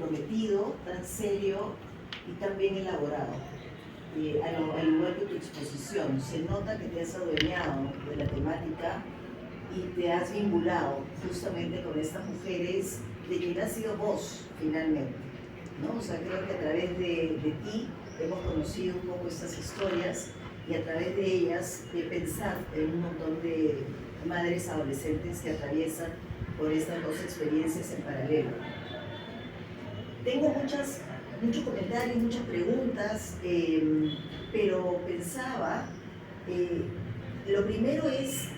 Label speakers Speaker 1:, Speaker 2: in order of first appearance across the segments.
Speaker 1: comprometido, tan serio y tan bien elaborado. Al igual que tu exposición, se nota que te has adueñado de la temática y te has vinculado justamente con estas mujeres de quien has sido vos finalmente, ¿no? O sea, creo que a través de ti hemos conocido un poco estas historias y a través de ellas pensar en un montón de madres adolescentes que atraviesan por estas dos experiencias en paralelo. Tengo muchos comentarios, muchas preguntas, pero pensaba, lo primero es,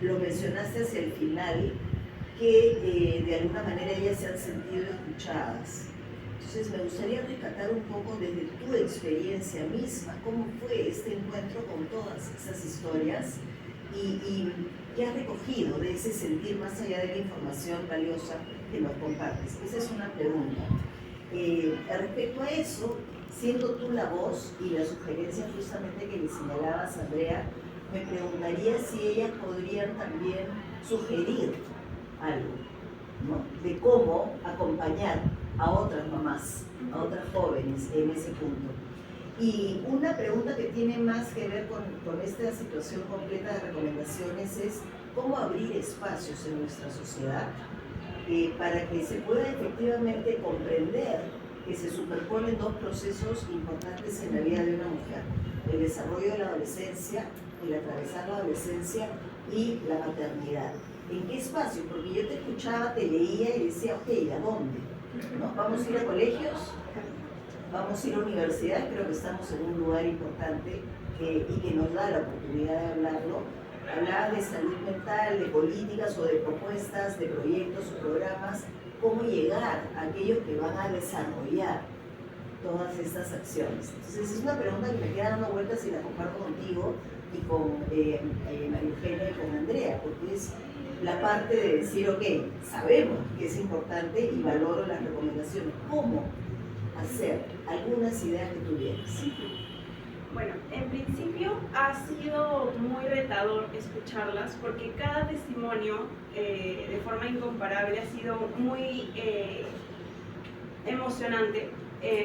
Speaker 1: lo mencionaste hacia el final, que de alguna manera ellas se han sentido escuchadas. Entonces me gustaría rescatar un poco desde tu experiencia misma, cómo fue este encuentro con todas esas historias y qué has recogido de ese sentir más allá de la información valiosa que nos compartes. Esa es una pregunta. Respecto a eso, siendo tú la voz y la sugerencia justamente que le señalabas a Andrea, me preguntaría si ellas podrían también sugerir algo, ¿no? De cómo acompañar a otras mamás, a otras jóvenes en ese punto. Y una pregunta que tiene más que ver con esta situación completa de recomendaciones es cómo abrir espacios en nuestra sociedad para que se pueda efectivamente comprender que se superponen dos procesos importantes en la vida de una mujer: el desarrollo de la adolescencia, el atravesar la adolescencia y la maternidad. ¿En qué espacio? Porque yo te escuchaba, te leía y decía, ok, ¿a dónde? ¿No? ¿Vamos a ir a colegios? ¿Vamos a ir a universidad? Creo que estamos en un lugar importante y que nos da la oportunidad de hablarlo. Hablar de salud mental, de políticas o de propuestas, de proyectos o programas, cómo llegar a aquellos que van a desarrollar todas estas acciones. Entonces es una pregunta que me queda dando vueltas y la comparto contigo y con María Eugenia y con Andrea, porque es la parte de decir, ok, sabemos que es importante y valoro las recomendaciones. ¿Cómo hacer? Algunas ideas que tuvieras.
Speaker 2: Bueno, en principio ha sido muy retador escucharlas porque cada testimonio de forma incomparable ha sido muy emocionante,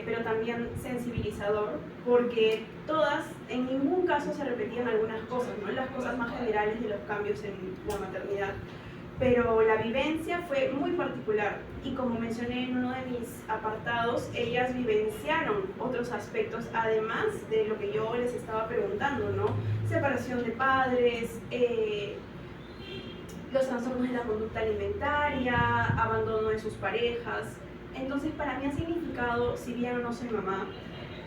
Speaker 2: pero también sensibilizador, porque todas, en ningún caso se repetían algunas cosas, ¿no? Las cosas más generales de los cambios en la maternidad. Pero la vivencia fue muy particular y como mencioné en uno de mis apartados, ellas vivenciaron otros aspectos además de lo que yo les estaba preguntando, ¿no? Separación de padres, los trastornos de la conducta alimentaria, abandono de sus parejas. Entonces para mí ha significado, si bien no soy mamá,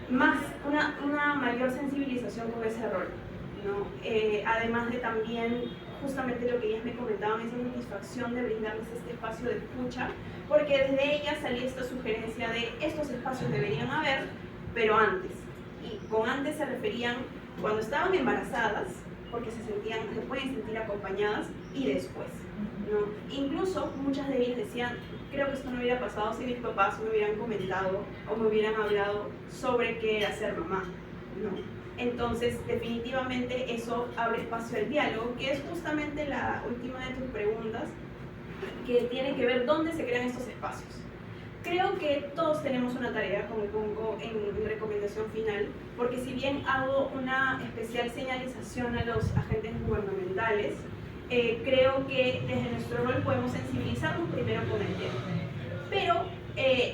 Speaker 2: más una mayor sensibilización con ese rol, ¿no? Además de también justamente lo que ellas me comentaban, esa satisfacción de brindarles este espacio de escucha, porque desde ellas salía esta sugerencia de estos espacios deberían haber, pero antes. Y con antes se referían cuando estaban embarazadas, porque se pueden sentir acompañadas, y después, ¿no? Incluso muchas de ellas decían, creo que esto no hubiera pasado si mis papás me hubieran comentado o me hubieran hablado sobre qué era ser mamá, ¿no? Entonces, definitivamente eso abre espacio al diálogo, que es justamente la última de tus preguntas, que tiene que ver dónde se crean estos espacios. Creo que todos tenemos una tarea, como pongo en mi recomendación final, porque si bien hago una especial señalización a los agentes gubernamentales, creo que desde nuestro rol podemos sensibilizarnos primero con el tema. Pero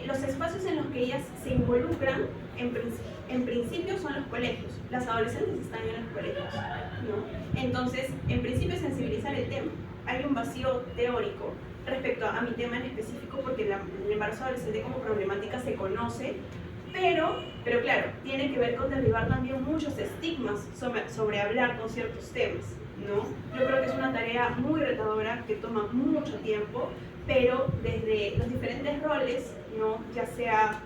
Speaker 2: los espacios en los que ellas se involucran, en principio son los colegios. Las adolescentes están en los colegios, ¿no? Entonces, en principio sensibilizar el tema. Hay un vacío teórico respecto a mi tema en específico porque el embarazo adolescente como problemática se conoce, pero claro, tiene que ver con derribar también muchos estigmas sobre hablar con ciertos temas, ¿no? Yo creo que es una tarea muy retadora que toma mucho tiempo, pero desde los diferentes roles, ¿no? Ya sea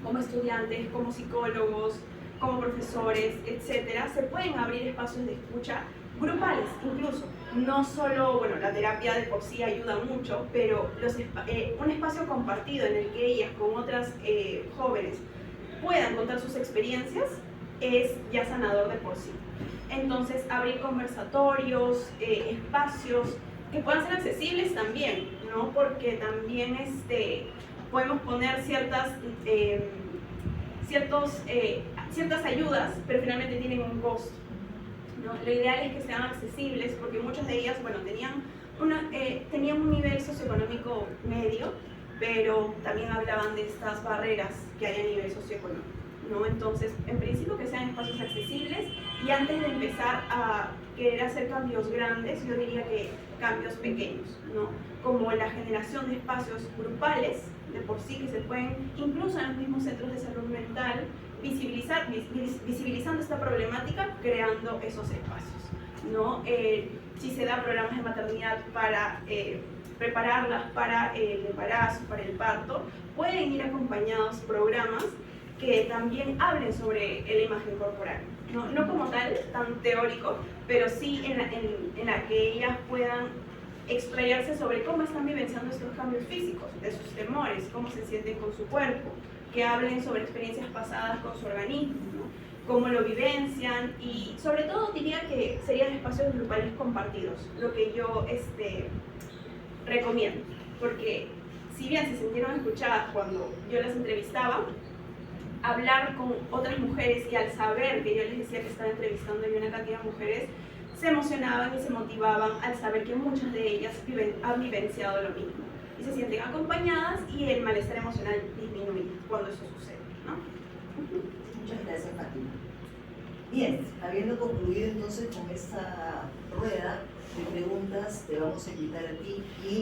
Speaker 2: como estudiantes, como psicólogos, como profesores, etcétera, se pueden abrir espacios de escucha grupales incluso. No solo, bueno, la terapia de por sí ayuda mucho, pero un espacio compartido en el que ellas con otras jóvenes puedan contar sus experiencias es ya sanador de por sí. Entonces, abrir conversatorios, espacios que puedan ser accesibles también, ¿no? Porque también podemos poner ciertas ayudas, pero finalmente tienen un costo, ¿no? Lo ideal es que sean accesibles, porque muchas de ellas, bueno, tenían un nivel socioeconómico medio, pero también hablaban de estas barreras que hay a nivel socioeconómico, ¿no? Entonces, en principio que sean espacios accesibles, y antes de empezar a querer hacer cambios grandes, yo diría que cambios pequeños, ¿no? Como la generación de espacios grupales, de por sí que se pueden, incluso en los mismos centros de salud mental, visibilizando esta problemática, creando esos espacios, ¿no? Si se da programas de maternidad para prepararlas para el embarazo, para el parto, pueden ir acompañados programas que también hablen sobre la imagen corporal, no como tal, tan teórico, pero sí en la que ellas puedan explayarse sobre cómo están vivenciando estos cambios físicos, de sus temores, cómo se sienten con su cuerpo, que hablen sobre experiencias pasadas con su organismo, ¿no? Cómo lo vivencian, y sobre todo diría que serían espacios grupales compartidos, lo que yo recomiendo, porque si bien se sintieron escuchadas cuando yo las entrevistaba, hablar con otras mujeres y al saber que yo les decía que estaba entrevistando a una cantidad de mujeres, se emocionaban y se motivaban al saber que muchas de ellas han vivenciado lo mismo y se sienten acompañadas, y el malestar emocional disminuye cuando eso sucede, ¿no?
Speaker 1: Muchas gracias, Fátima. Bien, habiendo concluido entonces con esta rueda de preguntas, te vamos a invitar a ti y